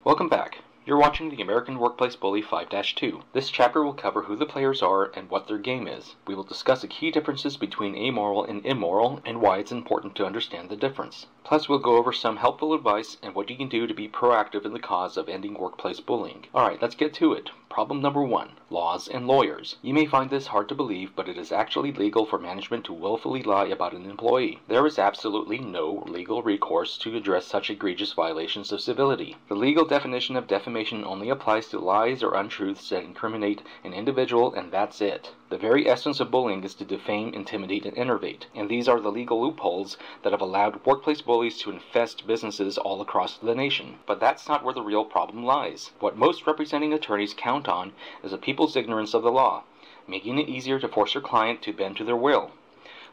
Welcome back. You're watching the American Workplace Bully 5-2. This chapter will cover who the players are and what their game is. We will discuss the key differences between amoral and immoral and why it's important to understand the difference. Plus, we'll go over some helpful advice and what you can do to be proactive in the cause of ending workplace bullying. Alright, let's get to it. Problem number 1. Laws and lawyers. You may find this hard to believe, but it is actually legal for management to willfully lie about an employee. There is absolutely no legal recourse to address such egregious violations of civility. The legal definition of defamation only applies to lies or untruths that incriminate an individual, and that's it. The very essence of bullying is to defame, intimidate, and enervate, and these are the legal loopholes that have allowed workplace bullies to infest businesses all across the nation. But that's not where the real problem lies. What most representing attorneys count on is the people's ignorance of the law, making it easier to force their client to bend to their will.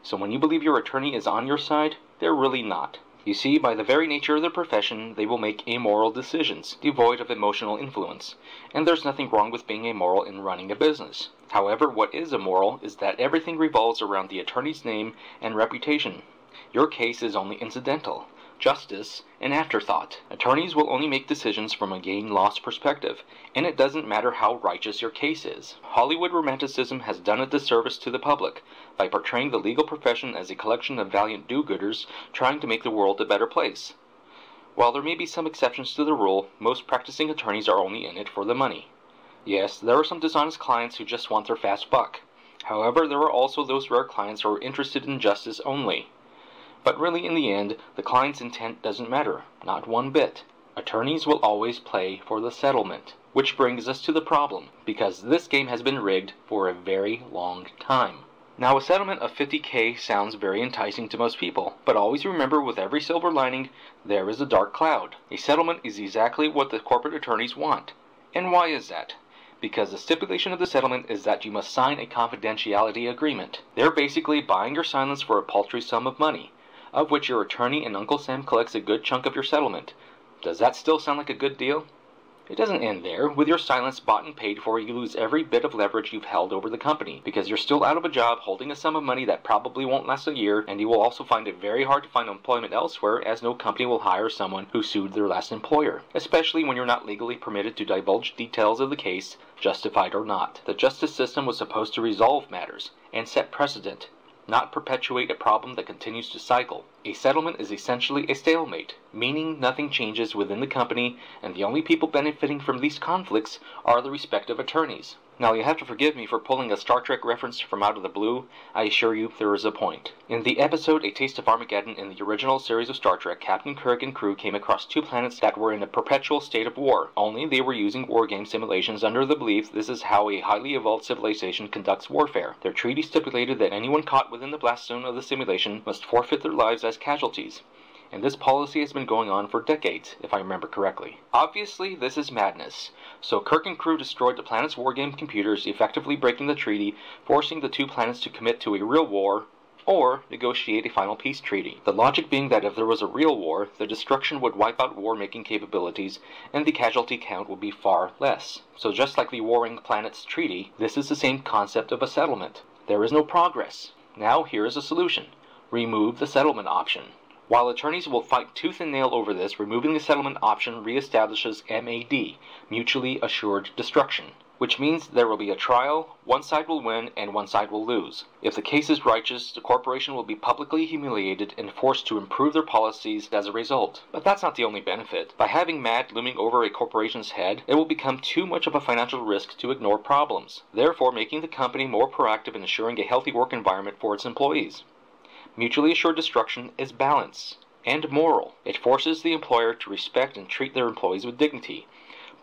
So when you believe your attorney is on your side, they're really not. You see, by the very nature of their profession, they will make amoral decisions, devoid of emotional influence, and there's nothing wrong with being amoral in running a business. However, what is immoral is that everything revolves around the attorney's name and reputation. Your case is only incidental. Justice, an afterthought. Attorneys will only make decisions from a gain-loss perspective, and it doesn't matter how righteous your case is. Hollywood romanticism has done a disservice to the public by portraying the legal profession as a collection of valiant do-gooders trying to make the world a better place. While there may be some exceptions to the rule, most practicing attorneys are only in it for the money. Yes, there are some dishonest clients who just want their fast buck. However, there are also those rare clients who are interested in justice only. But really, in the end, the client's intent doesn't matter, not one bit. Attorneys will always play for the settlement. Which brings us to the problem, because this game has been rigged for a very long time. Now, a settlement of $50,000 sounds very enticing to most people, but always remember, with every silver lining, there is a dark cloud. A settlement is exactly what the corporate attorneys want. And why is that? Because the stipulation of the settlement is that you must sign a confidentiality agreement. They're basically buying your silence for a paltry sum of money, of which your attorney and Uncle Sam collects a good chunk of your settlement. Does that still sound like a good deal? It doesn't end there. With your silence bought and paid for, you lose every bit of leverage you've held over the company, because you're still out of a job holding a sum of money that probably won't last a year, and you will also find it very hard to find employment elsewhere, as no company will hire someone who sued their last employer, especially when you're not legally permitted to divulge details of the case, justified or not. The justice system was supposed to resolve matters and set precedent, not perpetuate a problem that continues to cycle. A settlement is essentially a stalemate, meaning nothing changes within the company, and the only people benefiting from these conflicts are the respective attorneys. Now, you have to forgive me for pulling a Star Trek reference from out of the blue. I assure you there is a point. In the episode A Taste of Armageddon in the original series of Star Trek, Captain Kirk and crew came across two planets that were in a perpetual state of war, only they were using war game simulations under the belief this is how a highly evolved civilization conducts warfare. Their treaty stipulated that anyone caught within the blast zone of the simulation must forfeit their lives as casualties. And this policy has been going on for decades, if I remember correctly. Obviously, this is madness. So Kirk and crew destroyed the planet's wargame computers, effectively breaking the treaty, forcing the two planets to commit to a real war, or negotiate a final peace treaty. The logic being that if there was a real war, the destruction would wipe out war-making capabilities, and the casualty count would be far less. So just like the Warring Planets Treaty, this is the same concept of a settlement. There is no progress. Now here is a solution. Remove the settlement option. While attorneys will fight tooth and nail over this, removing the settlement option reestablishes MAD, mutually assured destruction, which means there will be a trial, one side will win and one side will lose. If the case is righteous, the corporation will be publicly humiliated and forced to improve their policies as a result. But that's not the only benefit. By having MAD looming over a corporation's head, it will become too much of a financial risk to ignore problems, therefore making the company more proactive in assuring a healthy work environment for its employees. Mutually assured destruction is balance and moral. It forces the employer to respect and treat their employees with dignity.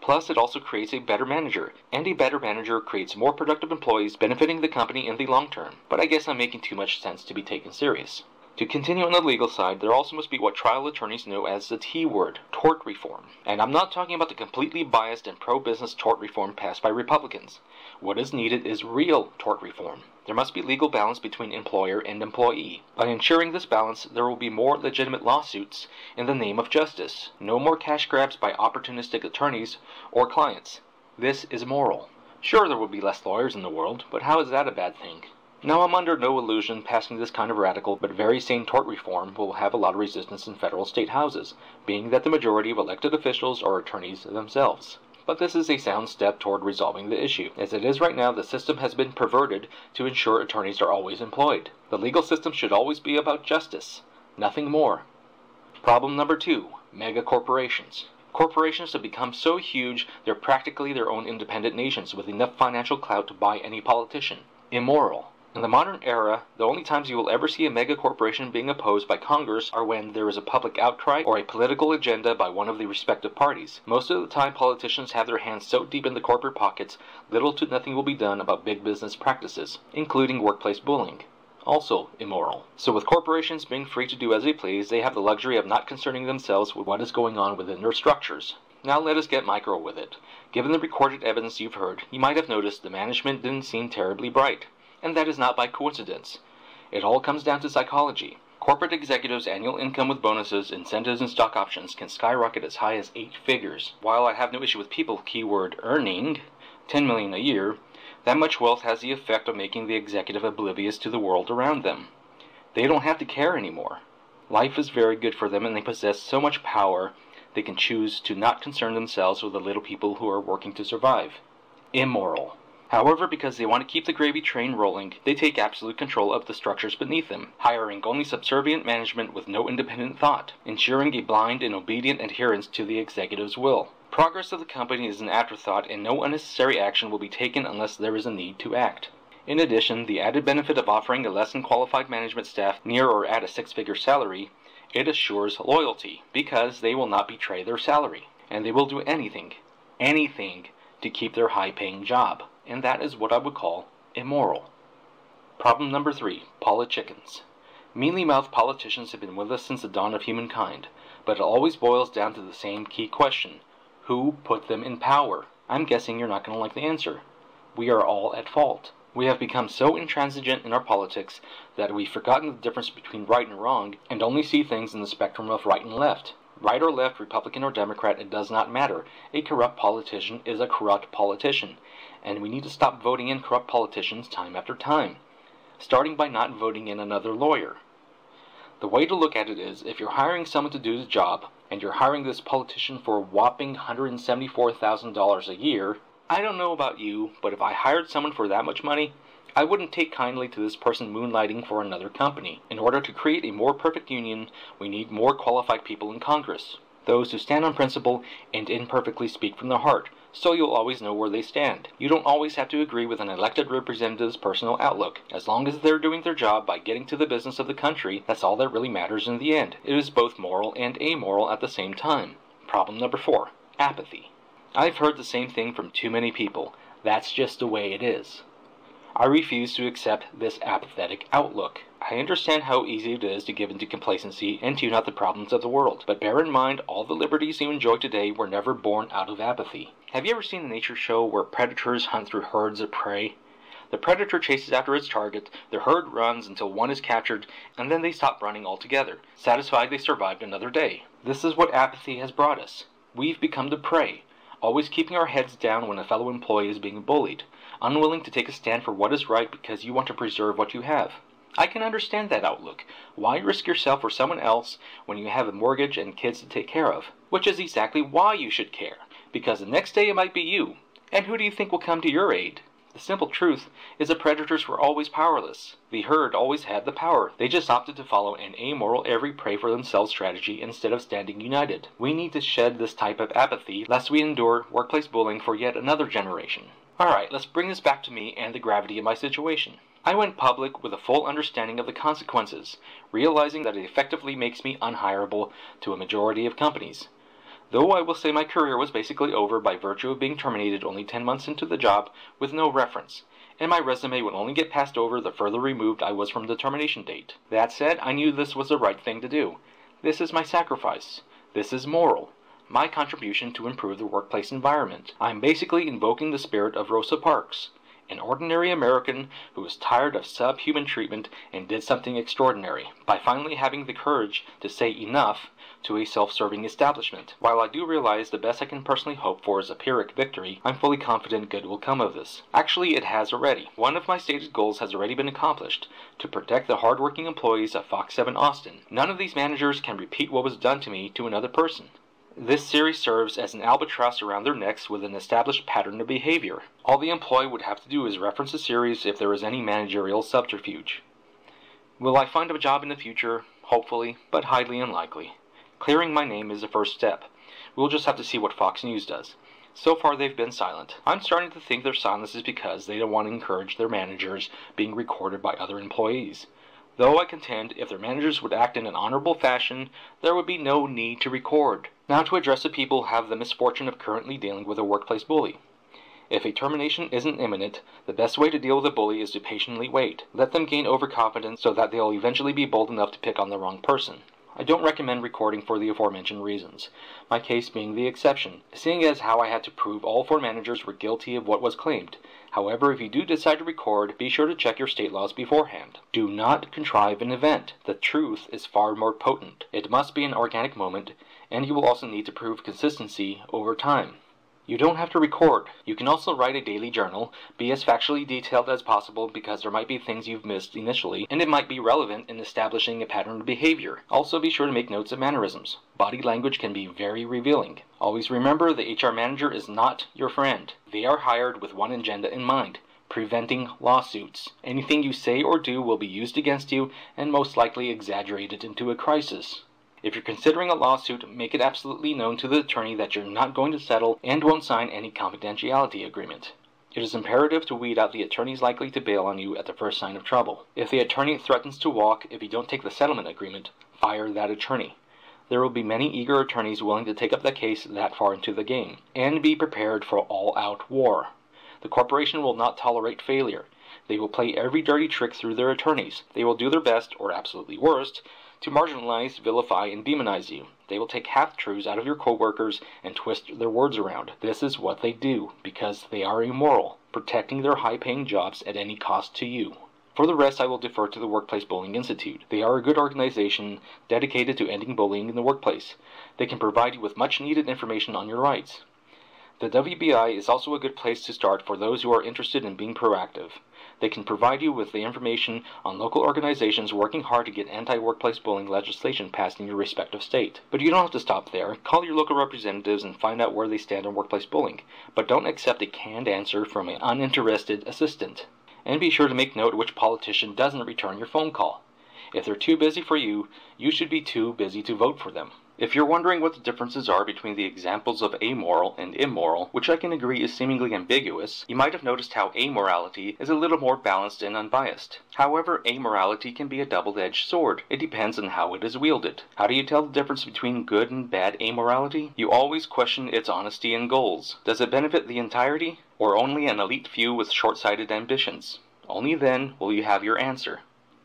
Plus, it also creates a better manager, and a better manager creates more productive employees, benefiting the company in the long term. But I guess I'm making too much sense to be taken serious. To continue on the legal side, there also must be what trial attorneys know as the T word, tort reform. And I'm not talking about the completely biased and pro-business tort reform passed by Republicans. What is needed is real tort reform. There must be legal balance between employer and employee. By ensuring this balance, there will be more legitimate lawsuits in the name of justice. No more cash grabs by opportunistic attorneys or clients. This is moral. Sure, there will be less lawyers in the world, but how is that a bad thing? Now, I'm under no illusion passing this kind of radical but very sane tort reform will have a lot of resistance in federal state houses, being that the majority of elected officials are attorneys themselves. But this is a sound step toward resolving the issue. As it is right now, the system has been perverted to ensure attorneys are always employed. The legal system should always be about justice, nothing more. Problem number 2, mega corporations. Corporations have become so huge they're practically their own independent nations with enough financial clout to buy any politician. Immoral. In the modern era, the only times you will ever see a mega corporation being opposed by Congress are when there is a public outcry or a political agenda by one of the respective parties. Most of the time, politicians have their hands so deep in the corporate pockets, little to nothing will be done about big business practices, including workplace bullying. Also immoral. So with corporations being free to do as they please, they have the luxury of not concerning themselves with what is going on within their structures. Now let us get micro with it. Given the recorded evidence you've heard, you might have noticed the management didn't seem terribly bright. And that is not by coincidence. It all comes down to psychology. Corporate executives' annual income with bonuses, incentives, and stock options can skyrocket as high as 8 figures. While I have no issue with people, keyword earning, $10 million a year, that much wealth has the effect of making the executive oblivious to the world around them. They don't have to care anymore. Life is very good for them and they possess so much power they can choose to not concern themselves with the little people who are working to survive. Immoral. However, because they want to keep the gravy train rolling, they take absolute control of the structures beneath them, hiring only subservient management with no independent thought, ensuring a blind and obedient adherence to the executive's will. Progress of the company is an afterthought and no unnecessary action will be taken unless there is a need to act. In addition, the added benefit of offering a less than qualified management staff near or at a 6-figure salary, it assures loyalty, because they will not betray their salary, and they will do anything to keep their high-paying job. And that is what I would call immoral. Problem number 3, politicians. Mealy-mouthed politicians have been with us since the dawn of humankind, but it always boils down to the same key question. Who put them in power? I'm guessing you're not going to like the answer. We are all at fault. We have become so intransigent in our politics that we've forgotten the difference between right and wrong and only see things in the spectrum of right and left. Right or left, Republican or Democrat, it does not matter. A corrupt politician is a corrupt politician. And we need to stop voting in corrupt politicians time after time, starting by not voting in another lawyer. The way to look at it is, if you're hiring someone to do the job, and you're hiring this politician for a whopping $174,000 a year, I don't know about you, but if I hired someone for that much money, I wouldn't take kindly to this person moonlighting for another company. In order to create a more perfect union, we need more qualified people in Congress. Those who stand on principle and imperfectly speak from the heart, so you'll always know where they stand. You don't always have to agree with an elected representative's personal outlook. As long as they're doing their job by getting to the business of the country, that's all that really matters in the end. It is both moral and amoral at the same time. Problem number 4, apathy. I've heard the same thing from too many people. That's just the way it is. I refuse to accept this apathetic outlook. I understand how easy it is to give into complacency and tune out the problems of the world, but bear in mind all the liberties you enjoy today were never born out of apathy. Have you ever seen a nature show where predators hunt through herds of prey? The predator chases after its target, the herd runs until one is captured, and then they stop running altogether, satisfied they survived another day. This is what apathy has brought us. We've become the prey, always keeping our heads down when a fellow employee is being bullied, unwilling to take a stand for what is right because you want to preserve what you have. I can understand that outlook. Why risk yourself for someone else when you have a mortgage and kids to take care of? Which is exactly why you should care, because the next day it might be you. And who do you think will come to your aid? The simple truth is the predators were always powerless. The herd always had the power. They just opted to follow an amoral every prey for themselves strategy instead of standing united. We need to shed this type of apathy lest we endure workplace bullying for yet another generation. Alright, let's bring this back to me and the gravity of my situation. I went public with a full understanding of the consequences, realizing that it effectively makes me unhireable to a majority of companies. Though I will say my career was basically over by virtue of being terminated only 10 months into the job with no reference, and my resume would only get passed over the further removed I was from the termination date. That said, I knew this was the right thing to do. This is my sacrifice. This is moral. My contribution to improve the workplace environment. I'm basically invoking the spirit of Rosa Parks. An ordinary American who was tired of subhuman treatment and did something extraordinary by finally having the courage to say enough to a self-serving establishment. While I do realize the best I can personally hope for is a Pyrrhic victory, I'm fully confident good will come of this. Actually, it has already. One of my stated goals has already been accomplished: to protect the hardworking employees of Fox 7 Austin. None of these managers can repeat what was done to me to another person. This series serves as an albatross around their necks with an established pattern of behavior. All the employee would have to do is reference the series if there is any managerial subterfuge. Will I find a job in the future? Hopefully, but highly unlikely. Clearing my name is the first step. We'll just have to see what Fox News does. So far they've been silent. I'm starting to think their silence is because they don't want to encourage their managers being recorded by other employees. Though I contend if their managers would act in an honorable fashion, there would be no need to record. Now to address the people who have the misfortune of currently dealing with a workplace bully. If a termination isn't imminent, the best way to deal with a bully is to patiently wait. Let them gain overconfidence so that they'll eventually be bold enough to pick on the wrong person. I don't recommend recording for the aforementioned reasons, my case being the exception, seeing as how I had to prove all 4 managers were guilty of what was claimed. However, if you do decide to record, be sure to check your state laws beforehand. Do not contrive an event. The truth is far more potent. It must be an organic moment, and you will also need to prove consistency over time. You don't have to record. You can also write a daily journal, be as factually detailed as possible because there might be things you've missed initially, and it might be relevant in establishing a pattern of behavior. Also be sure to make notes of mannerisms. Body language can be very revealing. Always remember the HR manager is not your friend. They are hired with one agenda in mind: preventing lawsuits. Anything you say or do will be used against you and most likely exaggerated into a crisis. If you're considering a lawsuit, make it absolutely known to the attorney that you're not going to settle and won't sign any confidentiality agreement. It is imperative to weed out the attorneys likely to bail on you at the first sign of trouble. If the attorney threatens to walk if you don't take the settlement agreement, fire that attorney. There will be many eager attorneys willing to take up the case that far into the game, and be prepared for all-out war. The corporation will not tolerate failure. They will play every dirty trick through their attorneys. They will do their best, or absolutely worst, to marginalize, vilify, and demonize you. They will take half-truths out of your co-workers and twist their words around. This is what they do, because they are immoral, protecting their high-paying jobs at any cost to you. For the rest, I will defer to the Workplace Bullying Institute. They are a good organization dedicated to ending bullying in the workplace. They can provide you with much-needed information on your rights. The WBI is also a good place to start for those who are interested in being proactive. They can provide you with the information on local organizations working hard to get anti-workplace bullying legislation passed in your respective state. But you don't have to stop there. Call your local representatives and find out where they stand on workplace bullying. But don't accept a canned answer from an uninterested assistant. And be sure to make note which politician doesn't return your phone call. If they're too busy for you, you should be too busy to vote for them. If you're wondering what the differences are between the examples of amoral and immoral, which I can agree is seemingly ambiguous, you might have noticed how amorality is a little more balanced and unbiased. However, amorality can be a double-edged sword. It depends on how it is wielded. How do you tell the difference between good and bad amorality? You always question its honesty and goals. Does it benefit the entirety, or only an elite few with short-sighted ambitions? Only then will you have your answer.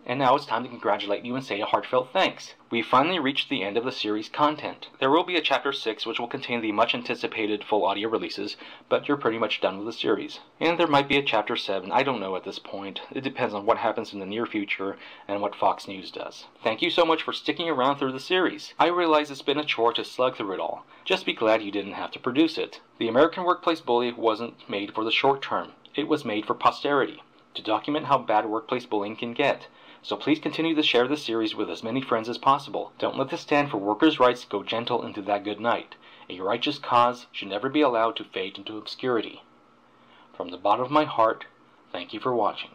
And now it's time to congratulate you and say a heartfelt thanks. We've finally reached the end of the series' content. There will be a Chapter 6 which will contain the much-anticipated full audio releases, but you're pretty much done with the series. And there might be a Chapter 7, I don't know at this point. It depends on what happens in the near future and what Fox News does. Thank you so much for sticking around through the series. I realize it's been a chore to slug through it all. Just be glad you didn't have to produce it. The American Workplace Bully wasn't made for the short term. It was made for posterity, to document how bad workplace bullying can get. So please continue to share this series with as many friends as possible. Don't let the stand for workers' rights go gentle into that good night. A righteous cause should never be allowed to fade into obscurity. From the bottom of my heart, thank you for watching.